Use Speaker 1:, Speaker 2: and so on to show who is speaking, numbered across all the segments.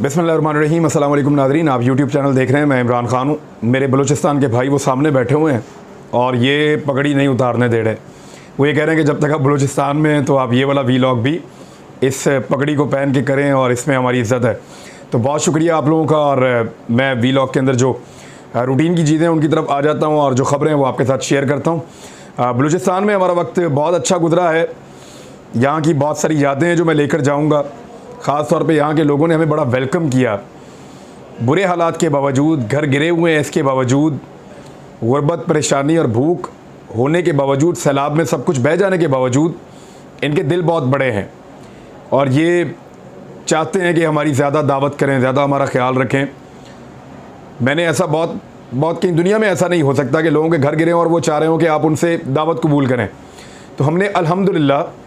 Speaker 1: बिस्मिल्लाहिर्रहमानिर्रहीम। अस्सलाम वालेकुम नाज़रीन, आप यूट्यूब चैनल देख रहे हैं। मैं इमरान ख़ान हूँ। मेरे बलूचिस्तान के भाई वो सामने बैठे हुए हैं और ये पगड़ी नहीं उतारने दे रहे। वो ये कह रहे हैं कि जब तक आप बलूचिस्तान में हैं तो आप ये वाला वीलॉग भी इस पगड़ी को पहन के करें और इसमें हमारी इज़्ज़त है। तो बहुत शुक्रिया आप लोगों का। और मैं वीलॉग के अंदर जो रूटीन की चीज़ें उनकी तरफ आ जाता हूँ और जो ख़बरें हैं वो आपके साथ शेयर करता हूँ। बलूचिस्तान में हमारा वक्त बहुत अच्छा गुजरा है। यहाँ की बहुत सारी यादें हैं जो मैं लेकर जाऊँगा। ख़ास तौर पे यहाँ के लोगों ने हमें बड़ा वेलकम किया। बुरे हालात के बावजूद, घर गिरे हुए हैं इसके बावजूद, गुर्बत, परेशानी और भूख होने के बावजूद, सैलाब में सब कुछ बह जाने के बावजूद इनके दिल बहुत बड़े हैं और ये चाहते हैं कि हमारी ज़्यादा दावत करें, ज़्यादा हमारा ख्याल रखें। मैंने ऐसा बहुत कहीं दुनिया में ऐसा नहीं हो सकता कि लोगों के घर गिरे और वो चाह रहे हो कि आप उनसे दावत कबूल करें। तो हमने अल्हम्दुलिल्लाह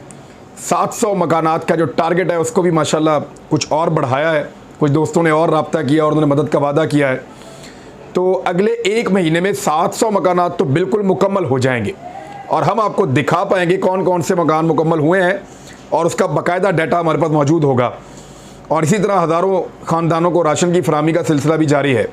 Speaker 1: 700 मकानात का जो टारगेट है उसको भी माशाल्लाह कुछ और बढ़ाया है। कुछ दोस्तों ने और रब्ता किया और उन्होंने मदद का वादा किया है। तो अगले एक महीने में 700 मकानात तो बिल्कुल मुकम्मल हो जाएंगे और हम आपको दिखा पाएंगे कौन कौन से मकान मुकम्मल हुए हैं और उसका बाकायदा डाटा हमारे पास मौजूद होगा। और इसी तरह हज़ारों ख़ानदानों को राशन की फराहमी का सिलसिला भी जारी है।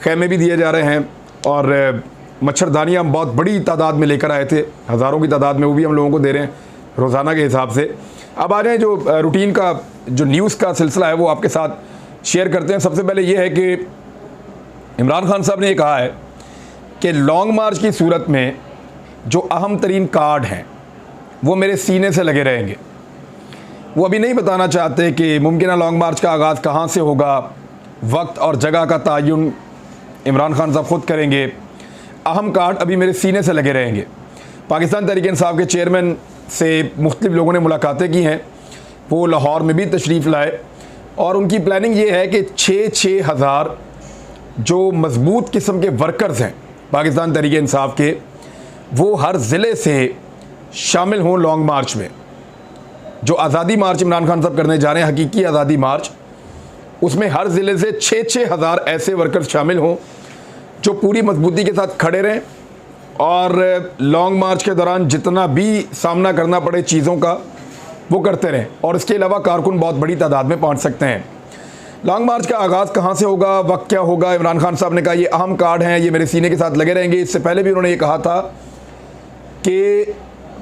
Speaker 1: खैमे भी दिए जा रहे हैं और मच्छरदानियाँ हम बहुत बड़ी तादाद में लेकर आए थे, हज़ारों की तादाद में, वो भी हम लोगों को दे रहे हैं रोज़ाना के हिसाब से। अब आ जाएँ जो रूटीन का जो न्यूज़ का सिलसिला है वो आपके साथ शेयर करते हैं। सबसे पहले ये है कि इमरान खान साहब ने ये कहा है कि लॉन्ग मार्च की सूरत में जो अहम तरीन कार्ड हैं वो मेरे सीने से लगे रहेंगे। वो अभी नहीं बताना चाहते कि मुमकिन लॉन्ग मार्च का आगाज़ कहाँ से होगा, वक्त और जगह का तयन इमरान खान साहब ख़ुद करेंगे। अहम कार्ड अभी मेरे सीने से लगे रहेंगे। पाकिस्तान तहरीक इंसाफ के चेयरमैन से मुख्तलिफ़ लोगों ने मुलाकातें की हैं। वो लाहौर में भी तशरीफ़ लाए और उनकी प्लानिंग ये है कि 6-6 हज़ार जो मज़बूत किस्म के वर्कर्स हैं पाकिस्तान तहरीक इंसाफ के, वो हर ज़िले से शामिल हों लॉन्ग मार्च में। जो आज़ादी मार्च इमरान खान साहब करने जा रहे हैं, हकीकी आज़ादी मार्च, उसमें हर ज़िले से 6-6 हज़ार ऐसे वर्कर्स शामिल हों जो पूरी मजबूती के साथ खड़े रहें और लॉन्ग मार्च के दौरान जितना भी सामना करना पड़े चीज़ों का वो करते रहें। और इसके अलावा कारकुन बहुत बड़ी तादाद में पहुंच सकते हैं। लॉन्ग मार्च का आगाज़ कहां से होगा, वक्त क्या होगा, इमरान खान साहब ने कहा ये अहम कार्ड हैं, ये मेरे सीने के साथ लगे रहेंगे। इससे पहले भी उन्होंने ये कहा था कि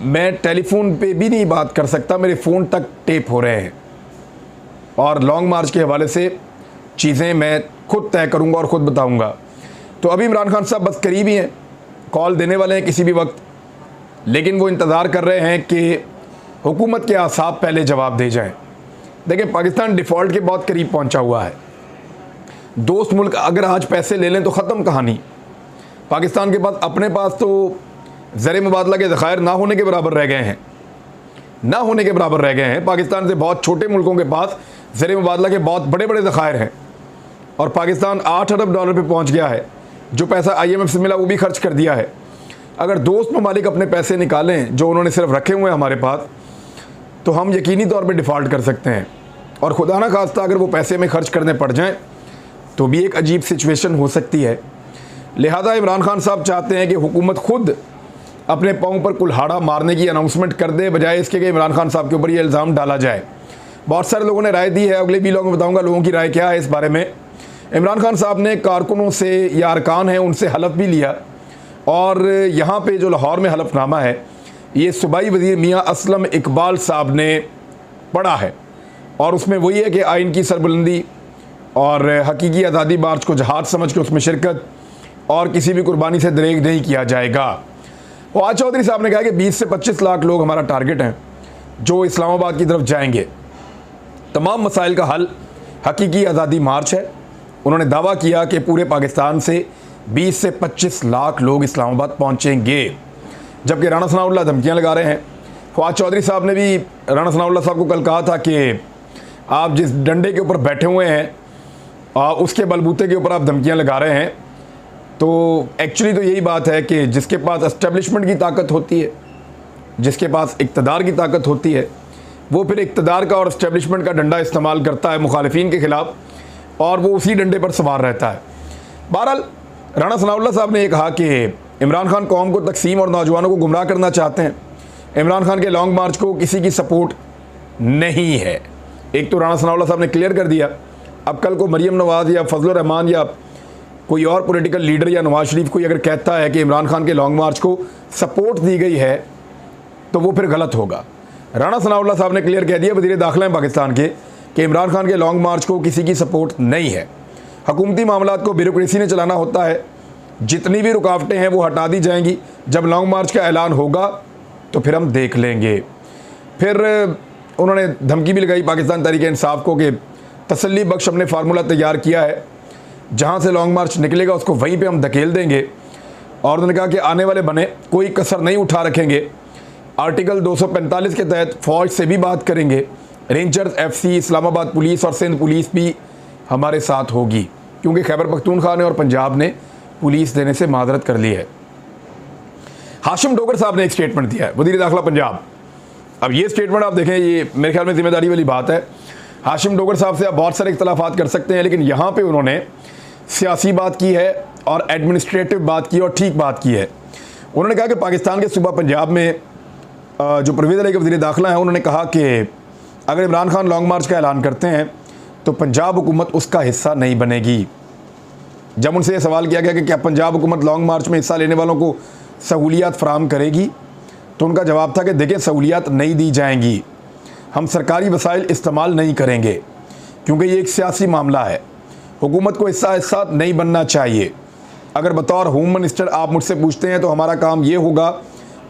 Speaker 1: मैं टेलीफोन पे भी नहीं बात कर सकता, मेरे फ़ोन तक टेप हो रहे हैं और लॉन्ग मार्च के हवाले से चीज़ें मैं खुद तय करूँगा और ख़ुद बताऊँगा। तो अभी इमरान खान साहब बस करीब ही हैं, कॉल देने वाले हैं किसी भी वक्त, लेकिन वो इंतज़ार कर रहे हैं कि हुकूमत के आसाब पहले जवाब दे जाएं। देखिए, पाकिस्तान डिफ़ॉल्ट के बहुत करीब पहुंचा हुआ है। दोस्त मुल्क अगर आज पैसे ले लें तो ख़त्म कहानी। पाकिस्तान के पास अपने पास तो ज़र मुबादला के ज़खायर ना होने के बराबर रह गए हैं, ना होने के बराबर रह गए हैं। पाकिस्तान से बहुत छोटे मुल्कों के पास ज़र मुबादला के बहुत बड़े बड़े ज़खायर हैं और पाकिस्तान 8 अरब डॉलर पर पहुँच गया है। जो पैसा IMF से मिला वो भी खर्च कर दिया है। अगर दोस्त ममालिक अपने पैसे निकालें जो उन्होंने सिर्फ रखे हुए हैं हमारे पास, तो हम यकीनी तौर पे डिफ़ॉल्ट कर सकते हैं और खुदा ना खास्ता अगर वो पैसे में खर्च करने पड़ जाएं तो भी एक अजीब सिचुएशन हो सकती है। लिहाजा इमरान खान साहब चाहते हैं कि हुकूमत खुद अपने पाँव पर कुल्हाड़ा मारने की अनाउंसमेंट कर दे, बजाय इसके कि इमरान खान साहब के ऊपर ये इल्ज़ाम डाला जाए। बहुत सारे लोगों ने राय दी है, अगले वीडियो में बताऊँगा लोगों की राय क्या है इस बारे में। इमरान खान साहब ने कारकुनों से या अरकान हैं उनसे हलफ भी लिया और यहाँ पे जो लाहौर में हलफनामा है ये सूबाई वज़ीर मियाँ असलम इकबाल साहब ने पढ़ा है और उसमें वही है कि आइन की सरबुलंदी और हकीकी आज़ादी मार्च को जहाद समझ के उसमें शिरकत और किसी भी कुर्बानी से दरेग नहीं किया जाएगा। फवाद चौधरी साहब ने कहा कि 20 से 25 लाख लोग हमारा टारगेट हैं जो इस्लामाबाद की तरफ जाएंगे। तमाम मसाइल का हल हकीकी आज़ादी मार्च है। उन्होंने दावा किया कि पूरे पाकिस्तान से 20 से 25 लाख लोग इस्लामाबाद पहुंचेंगे, जबकि राणा सनाउल्लाह धमकियां लगा रहे हैं। फवाद चौधरी साहब ने भी राणा सनाउल्लाह साहब को कल कहा था कि आप जिस डंडे के ऊपर बैठे हुए हैं उसके बलबूते के ऊपर आप धमकियां लगा रहे हैं। तो एक्चुअली तो यही बात है कि जिसके पास एस्टेब्लिशमेंट की ताकत होती है, जिसके पास इक़्तिदार की ताकत होती है, वो फिर इक़्तिदार का और एस्टेब्लिशमेंट का डंडा इस्तेमाल करता है मुखालिफिन के ख़िलाफ़ और वो उसी डंडे पर सवार रहता है। बहरहाल राणा सनाउल्लाह साहब ने यह कहा कि इमरान खान कौम को तकसीम और नौजवानों को गुमराह करना चाहते हैं। इमरान खान के लॉन्ग मार्च को किसी की सपोर्ट नहीं है। एक तो राणा सनाउल्लाह साहब ने क्लियर कर दिया, अब कल को मरीम नवाज़ या फजल रहमान या कोई और पॉलिटिकल लीडर या नवाज शरीफ कोई अगर कहता है कि इमरान खान के लॉन्ग मार्च को सपोर्ट दी गई है तो वो फिर गलत होगा। राणा सनाउल्लाह साहब ने क्लियर कह दिया, वज़ीर दाखिला हैं पाकिस्तान के, कि इमरान खान के लॉन्ग मार्च को किसी की सपोर्ट नहीं है। हुकूमती मामलात को ब्यूरोक्रेसी ने चलाना होता है, जितनी भी रुकावटें हैं वो हटा दी जाएंगी। जब लॉन्ग मार्च का ऐलान होगा तो फिर हम देख लेंगे। फिर उन्होंने धमकी भी लगाई पाकिस्तान तहरीक इंसाफ को कि तसल्ली बख्श हमने फार्मूला तैयार किया है, जहाँ से लॉन्ग मार्च निकलेगा उसको वहीं पे हम धकेल देंगे। और उन्होंने कहा कि आने वाले बने कोई कसर नहीं उठा रखेंगे। आर्टिकल 245 के तहत फ़ौज से भी बात करेंगे। रेंजर्स, FC, इस्लामाबाद पुलिस और सिंध पुलिस भी हमारे साथ होगी, क्योंकि खैबर पख्तूनख्वा ने और पंजाब ने पुलिस देने से माजरत कर ली है। हाशिम डोगर साहब ने एक स्टेटमेंट दिया है, वज़ीर दाखिला पंजाब। अब ये स्टेटमेंट आप देखें, ये मेरे ख्याल में जिम्मेदारी वाली बात है। हाशिम डोगर साहब से आप बहुत सारे इख्तलाफात कर सकते हैं, लेकिन यहाँ पे उन्होंने सियासी बात की है और एडमिनिस्ट्रेटिव बात की और ठीक बात की है। उन्होंने कहा कि पाकिस्तान के सूबा पंजाब में जो परवेज़ इलाही के वज़ीर दाखिला हैं, उन्होंने कहा कि अगर इमरान खान लॉन्ग मार्च का ऐलान करते हैं तो पंजाब हुकूमत उसका हिस्सा नहीं बनेगी। जब उनसे ये सवाल किया गया कि क्या पंजाब हुकूमत लॉन्ग मार्च में हिस्सा लेने वालों को सहूलियात फराहम करेगी, तो उनका जवाब था कि देखें, सहूलियात नहीं दी जाएंगी, हम सरकारी वसाइल इस्तेमाल नहीं करेंगे, क्योंकि ये एक सियासी मामला है। हुकूमत को हिस्सा नहीं बनना चाहिए। अगर बतौर होम मिनिस्टर आप मुझसे पूछते हैं तो हमारा काम ये होगा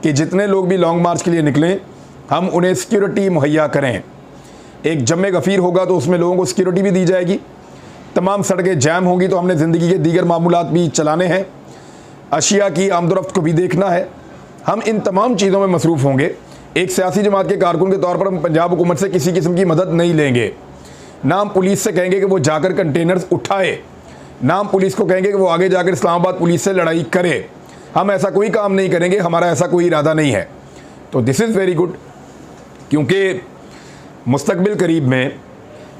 Speaker 1: कि जितने लोग भी लॉन्ग मार्च के लिए निकलें, हम उन्हें सिक्योरिटी मुहैया करें। एक जम्मे गफ़ीर होगा तो उसमें लोगों को सिक्योरिटी भी दी जाएगी। तमाम सड़कें जैम होंगी तो हमने ज़िंदगी के दीगर मामूलात भी चलाने हैं, अशिया की आमदोरफ्त को भी देखना है। हम इन तमाम चीज़ों में मसरूफ़ होंगे। एक सियासी जमात के कारकुन के तौर पर हम पंजाब हुकूमत से किसी किस्म की मदद नहीं लेंगे। ना हम पुलिस से कहेंगे कि वो जाकर कंटेनर्स उठाए, ना हम पुलिस को कहेंगे कि वो आगे जाकर इस्लामाबाद पुलिस से लड़ाई करे। हम ऐसा कोई काम नहीं करेंगे, हमारा ऐसा कोई इरादा नहीं है। तो दिस इज़ वेरी गुड, क्योंकि मुस्तकबिल करीब में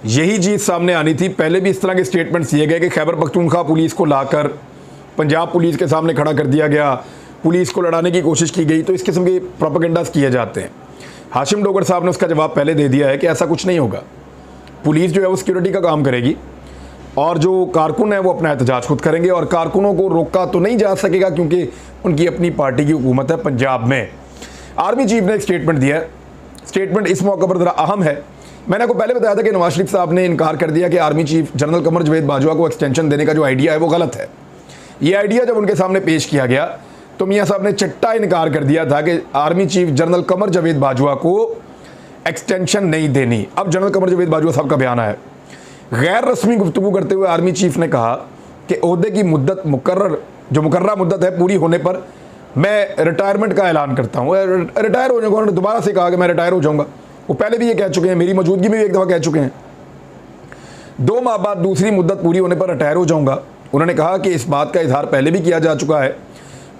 Speaker 1: यही चीज़ सामने आनी थी। पहले भी इस तरह के स्टेटमेंट्स दिए गए कि खैबर पख्तूनख्वा पुलिस को लाकर पंजाब पुलिस के सामने खड़ा कर दिया गया, पुलिस को लड़ाने की कोशिश की गई। तो इस किस्म के प्रोपेगेंडास किए जाते हैं। हाशिम डोगर साहब ने उसका जवाब पहले दे दिया है कि ऐसा कुछ नहीं होगा। पुलिस जो है वो सिक्योरिटी का काम करेगी और जो कारकुन है वो अपना एहतजाज खुद करेंगे, और कारकुनों को रोका तो नहीं जा सकेगा क्योंकि उनकी अपनी पार्टी की हुकूमत है पंजाब में। आर्मी चीफ ने एक स्टेटमेंट दिया है। स्टेटमेंट इस मौके पर ज़रा अहम है। मैंने आपको पहले बताया था कि नवाज शरीफ साहब ने इनकार कर दिया कि आर्मी चीफ जनरल कमर जवेद बाजवा को एक्सटेंशन देने का जो आइडिया है वो गलत है। ये आइडिया जब उनके सामने पेश किया गया तो मियाँ साहब ने चट्टा इनकार कर दिया था कि आर्मी चीफ जनरल कमर जवेद बाजवा को एक्सटेंशन नहीं देनी। अब जनरल कमर जवेद बाजवा साहब का बयान है, गैर रस्मी गुफ्तगू करते हुए आर्मी चीफ ने कहा कि ओहदे की मुद्दत मुकर्रर मुद्दत है पूरी होने पर मैं रिटायरमेंट का ऐलान करता हूँ, रिटायर हो जाऊँगा। उन्होंने दोबारा से कहा कि मैं रिटायर हो जाऊँगा। वो पहले भी ये कह चुके हैं, मेरी मौजूदगी में भी एक दफ़ा कह चुके हैं, 2 माह बाद दूसरी मुद्दत पूरी होने पर रिटायर हो जाऊँगा। उन्होंने कहा कि इस बात का इजहार पहले भी किया जा चुका है।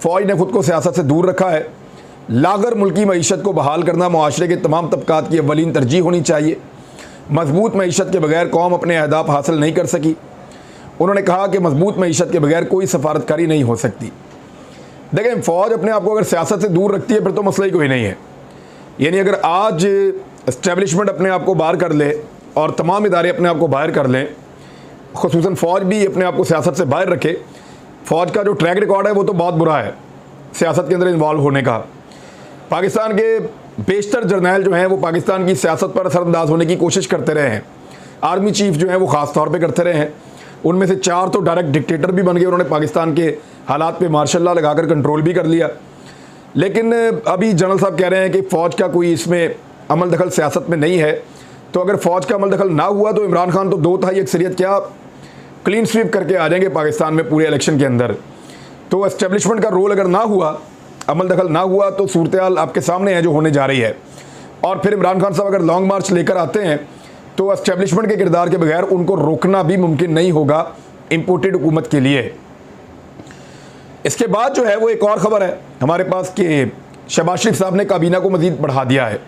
Speaker 1: फ़ौज ने खुद को सियासत से दूर रखा है। लागर मुल्की मईशत को बहाल करना मुआशरे के तमाम तबकात की अव्वलीन तरजीह होनी चाहिए। मजबूत मईशत के बगैर कौम अपने अहदाफ हासिल नहीं कर सकी। उन्होंने कहा कि मजबूत मईशत के बगैर कोई सफारतकारी नहीं हो सकती। देखें, फ़ौज अपने आप को अगर सियासत से दूर रखती है फिर तो मसला ही कोई नहीं है। यानी अगर आज इस्टेब्लिशमेंट अपने आप को बाहर कर ले और तमाम इदारे अपने आप को बाहर कर लें, खुसूसन फ़ौज भी अपने आप को सियासत से बाहर रखे। फ़ौज का जो ट्रैक रिकॉर्ड है वो तो बहुत बुरा है सियासत के अंदर इन्वॉल्व होने का। पाकिस्तान के बेशतर जर्नैल जो हैं वो पाकिस्तान की सियासत पर असरअंदाज होने की कोशिश करते रहे हैं। आर्मी चीफ जो हैं वो ख़ास तौर पे करते रहे हैं। उनमें से 4 तो डायरेक्ट डिक्टेटर भी बन गए। उन्होंने पाकिस्तान के हालात पे मार्शल लॉ लगाकर कंट्रोल भी कर लिया। लेकिन अभी जनरल साहब कह रहे हैं कि फ़ौज का कोई इसमें अमल दखल सियासत में नहीं है। तो अगर फ़ौज का अमल दखल ना हुआ तो इमरान खान तो 2/3 अक्सरियत क्या क्लीन स्वीप करके आ जाएंगे पाकिस्तान में पूरे इलेक्शन के अंदर। तो एस्टेब्लिशमेंट का रोल अगर ना हुआ, अमल दखल ना हुआ, तो सूरत हाल आपके सामने है जो होने जा रही है। और फिर इमरान खान साहब अगर लॉन्ग मार्च लेकर आते हैं तो एस्टेब्लिशमेंट के किरदार के बगैर उनको रोकना भी मुमकिन नहीं होगा इम्पोर्टेड हुकूमत के लिए। इसके बाद जो है वो एक और ख़बर है हमारे पास कि शहबाज शरीफ साहब ने काबीना को मज़ीद बढ़ा दिया है।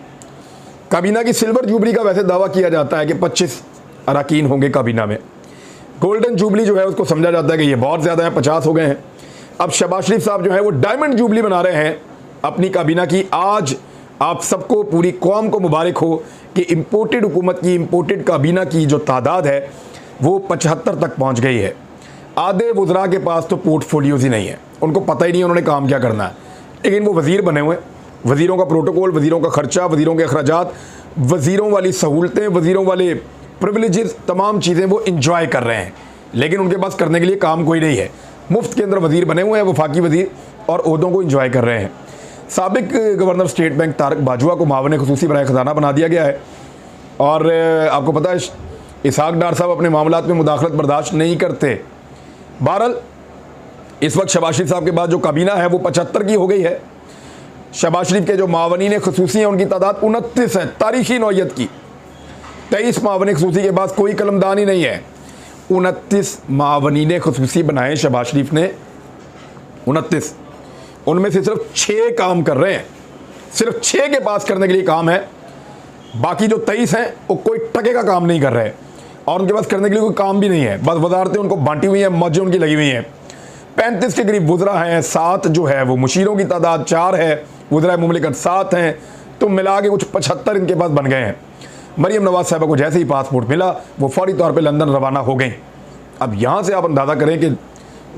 Speaker 1: काबीना की सिल्वर जुबली का वैसे दावा किया जाता है कि 25 अरकान होंगे काबीना में। गोल्डन जुबली जो है उसको समझा जाता है कि ये बहुत ज़्यादा है, 50 हो गए हैं। अब शहबाज शरीफ साहब जो है वो डायमंड जुबली बना रहे हैं अपनी काबीना की। आज आप सबको, पूरी कौम को मुबारक हो कि इम्पोर्टेड हुकूमत की, इम्पोर्टेड काबीना की जो तादाद है वो 75 तक पहुंच गई है। आधे वुज़रा के पास तो पोर्टफोलियोज़ ही नहीं है, उनको पता ही नहीं उन्होंने काम क्या करना है, लेकिन वो वज़ीर बने हुए हैं। वज़ीरों का प्रोटोकॉल, वज़ीरों का खर्चा, वज़ीरों के अखराजात, वज़ीरों वाली सहूलतें, वज़ीरों वाले प्रिविलेजेस, तमाम चीज़ें वो इंजॉय कर रहे हैं, लेकिन उनके पास करने के लिए काम कोई नहीं है। मुफ्त के अंदर वज़ीर बने हुए हैं, वफाकी वज़ीर, और ओहदों को इंजॉय कर रहे हैं। साबिक governor state bank Tariq Bajwa को मावने खुसूसी बराए ख़जाना बना दिया गया है। और आपको पता है इसहाक डार साहब अपने मामलात में मुदाखलत बर्दाश्त नहीं करते। बहरहाल इस वक्त शहबाज शरीफ साहब के बाद जो काबीना है वो 75 की हो गई है। शहबाज शरीफ के जो मावनीन खुसूसी हैं उनकी तादाद 29 है, तारीखी नौयत की। 23 मावनीन खुसूसी के बाद कोई कलमदान ही नहीं है। 29 मावनीन खुसूसी बनाए शहबाज शरीफ ने, 29, उनमें से सिर्फ 6 काम कर रहे हैं, सिर्फ 6 के पास करने के लिए काम है। बाकी जो 23 हैं वो कोई टके का काम नहीं कर रहे और उनके पास करने के लिए कोई काम भी नहीं है, बस वजारतें उनको बांटी हुई हैं, मौजें उनकी लगी हुई हैं। 35 के करीब वुज़रा हैं, 7 जो है वो मुशीरों की तादाद 4 है, वुज़रा मुमलिकत 7 हैं, तो मिला के कुछ 75 इनके पास बन गए हैं। मरीम नवाज़ साहिबा को जैसे ही पासपोर्ट मिला वो फौरी तौर पे लंदन रवाना हो गई। अब यहाँ से आप अंदाज़ा करें कि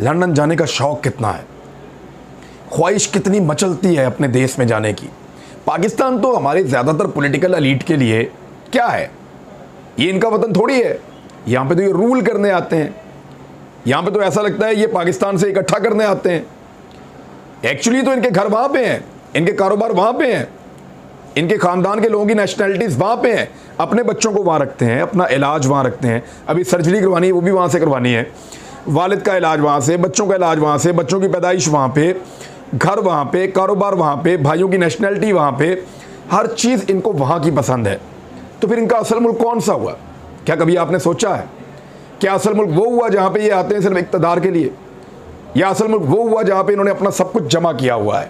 Speaker 1: लंदन जाने का शौक़ कितना है, ख्वाहिश कितनी मचलती है अपने देश में जाने की। पाकिस्तान तो हमारे ज़्यादातर पॉलिटिकल एलीट के लिए क्या है, ये इनका वतन थोड़ी है। यहाँ पे तो ये रूल करने आते हैं, यहाँ पे तो ऐसा लगता है ये पाकिस्तान से इकट्ठा करने आते हैं। एक्चुअली तो इनके घर वहाँ पे हैं, इनके कारोबार वहाँ पे हैं, इनके ख़ानदान के लोगों की नेशनैलिटीज़ वहाँ पे हैं, अपने बच्चों को वहाँ रखते हैं, अपना इलाज वहाँ रखते हैं। अभी सर्जरी करवानी है वो भी वहाँ से करवानी है, वालिद का इलाज वहाँ से, बच्चों का इलाज वहाँ से, बच्चों की पैदाइश वहाँ पे, घर वहाँ पे, कारोबार वहाँ पे, भाइयों की नेशनैलिटी वहाँ पे, हर चीज़ इनको वहाँ की पसंद है। तो फिर इनका असल मुल्क कौन सा हुआ? क्या कभी आपने सोचा है? क्या असल मुल्क वो हुआ जहाँ पे ये आते हैं सिर्फ इक़्तिदार के लिए, या असल मुल्क वो हुआ जहाँ पे इन्होंने अपना सब कुछ जमा किया हुआ है?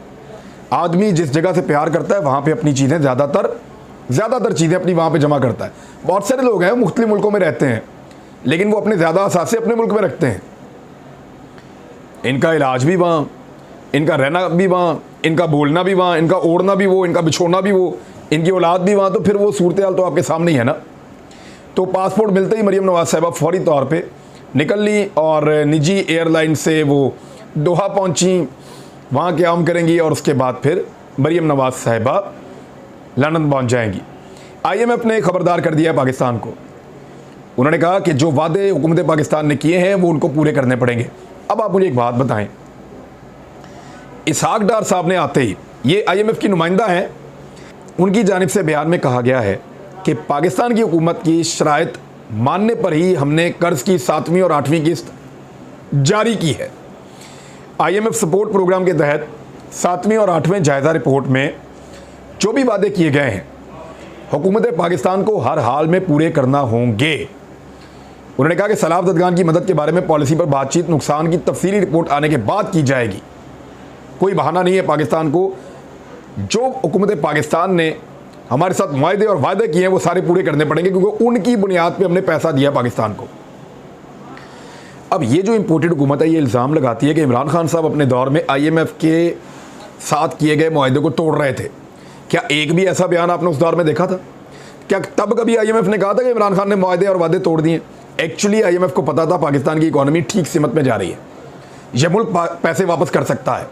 Speaker 1: आदमी जिस जगह से प्यार करता है वहाँ पे अपनी चीज़ें ज़्यादातर चीज़ें अपनी वहाँ पे जमा करता है। बहुत सारे लोग हैं मुख्तलिफ मुल्कों में रहते हैं, लेकिन वो अपने ज़्यादा असासे अपने मुल्क में रखते हैं। इनका इलाज भी वहाँ, इनका रहना भी वहाँ, इनका बोलना भी वहाँ, इनका ओढ़ना भी वो, इनका बिछोना भी वो, इनकी औलाद भी वहाँ। तो फिर वो सूरत हाल तो आपके सामने ही है ना। तो पासपोर्ट मिलते ही मरीम नवाज़ साहिबा फौरी तौर पे निकल ली और निजी एयरलाइन से वो दोहा पहुँची, वहाँ क़याम करेंगी और उसके बाद फिर मरीम नवाज़ साहिबा लंदन पहुँच जाएंगी। IMF ने खबरदार कर दिया है पाकिस्तान को। उन्होंने कहा कि जो वादे हुकूमत पाकिस्तान ने किए हैं वो उनको पूरे करने पड़ेंगे। अब आप मुझे एक बात बताएं, इसहाक डार साहब ने आते ही, ये IMF की नुमाइंदा हैं, उनकी जानिब से बयान में कहा गया है कि पाकिस्तान की हुकूमत की शराइत मानने पर ही हमने कर्ज़ की 7वीं और 8वीं किस्त जारी की है। IMF सपोर्ट प्रोग्राम के तहत 7वीं और 8वें जायज़ा रिपोर्ट में जो भी वादे किए गए हैं हुकूमत पाकिस्तान को हर हाल में पूरे करना होंगे। उन्होंने कहा कि सैलाब ज़दगान की मदद के बारे में पॉलिसी पर बातचीत नुकसान की तफसीली रिपोर्ट आने के बाद की जाएगी। कोई बहाना नहीं है पाकिस्तान को, जो हुकूमत पाकिस्तान ने हमारे साथ मुआहदे और वादे किए हैं वो सारे पूरे करने पड़ेंगे, क्योंकि उनकी बुनियाद पे हमने पैसा दिया पाकिस्तान को। अब ये जो इम्पोर्टेड हुकूमत है ये इल्ज़ाम लगाती है कि इमरान खान साहब अपने दौर में IMF के साथ किए गए मुआहदे को तोड़ रहे थे। क्या एक भी ऐसा बयान आपने उस दौर में देखा था? क्या तब कभी IMF ने कहा था कि इमरान खान ने मुआहदे और वादे तोड़ दिए? एक्चुअली IMF को पता था पाकिस्तान की इकॉनमी ठीक सिमत में जा रही है, यह मुल्क पैसे वापस कर सकता है।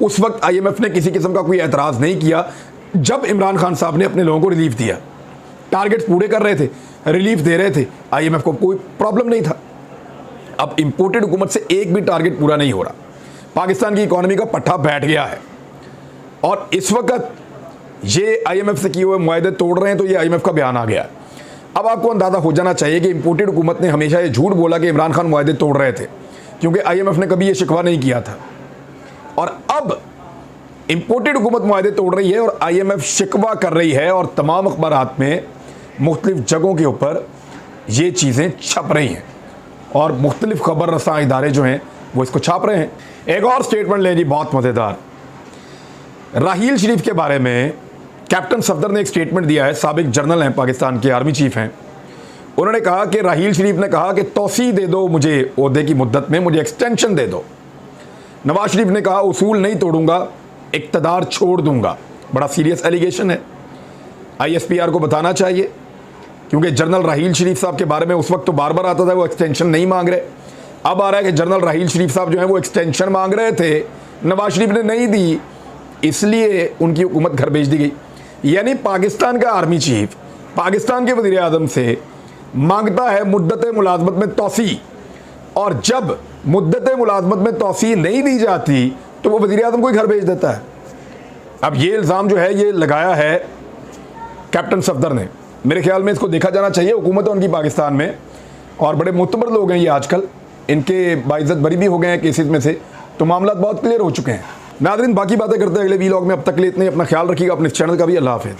Speaker 1: उस वक्त IMF ने किसी किस्म का कोई एतराज़ नहीं किया जब इमरान खान साहब ने अपने लोगों को रिलीफ दिया। टारगेट्स पूरे कर रहे थे, रिलीफ दे रहे थे, IMF को कोई प्रॉब्लम नहीं था। अब इम्पोर्टेड हुकूमत से एक भी टारगेट पूरा नहीं हो रहा, पाकिस्तान की इकॉनमी का पट्टा बैठ गया है और इस वक्त ये IMF से किए हुए मुआहदे तोड़ रहे हैं, तो ये IMF का बयान आ गया। अब आपको अंदाज़ा हो जाना चाहिए कि इम्पोर्टेड हुकूमत ने हमेशा ये झूठ बोला कि इमरान खान मुआहदे तोड़ रहे थे, क्योंकि IMF ने कभी ये शिकवा नहीं किया था। और अब इम्पोर्टेड हुकूमत मुआहदे तोड़ रही है और IMF शिकवा कर रही है और तमाम अखबारात में मुख्तलिफ जगहों के ऊपर ये चीज़ें छप रही हैं और मुख्तलिफ खबर रसां इदारे जो हैं वो इसको छाप रहे हैं। एक और स्टेटमेंट लें जी, बहुत मज़ेदार। राहील शरीफ के बारे में कैप्टन सफदर ने एक स्टेटमेंट दिया है। साबिक जनरल हैं, पाकिस्तान के आर्मी चीफ हैं। उन्होंने कहा कि राहील शरीफ ने कहा कि तौसी दे दो मुझे ओहदे की मुद्दत में, मुझे एक्सटेंशन दे दो। नवाज शरीफ ने कहा उसूल नहीं तोड़ूंगा, इक़्तिदार छोड़ दूंगा। बड़ा सीरियस एलिगेशन है, ISPR को बताना चाहिए। क्योंकि जनरल राहील शरीफ साहब के बारे में उस वक्त तो बार बार आता था वो एक्सटेंशन नहीं मांग रहे। अब आ रहा है कि जनरल राहील शरीफ साहब जो है वो एक्सटेंशन मांग रहे थे, नवाज शरीफ ने नहीं दी, इसलिए उनकी हुकूमत घर भेज दी गई। यानी पाकिस्तान का आर्मी चीफ पाकिस्तान के वज़ीर आज़म से मांगता है मुद्दत मुलाजमत में तोसी, और जब मुद्दत मुलाजमत में तोसी नहीं दी जाती तो वो वज़ीर आज़म को ही घर भेज देता है। अब ये इल्ज़ाम जो है ये लगाया है कैप्टन सफदर ने। मेरे ख्याल में इसको देखा जाना चाहिए, हुकूमत है उनकी पाकिस्तान में, और बड़े मुतबर लोग हैं ये आजकल, इनके बाइज्जत बरी भी हो गए हैं केसेस में से, तो मामला बहुत क्लियर हो चुके हैं। नाज़रीन, बाकी बातें करते हैं अगले वीलॉग में। अब तक के लिए इतने, अपना ख्याल रखिएगा, अपने चैनल का भी। अल्लाह हाफ़िज़।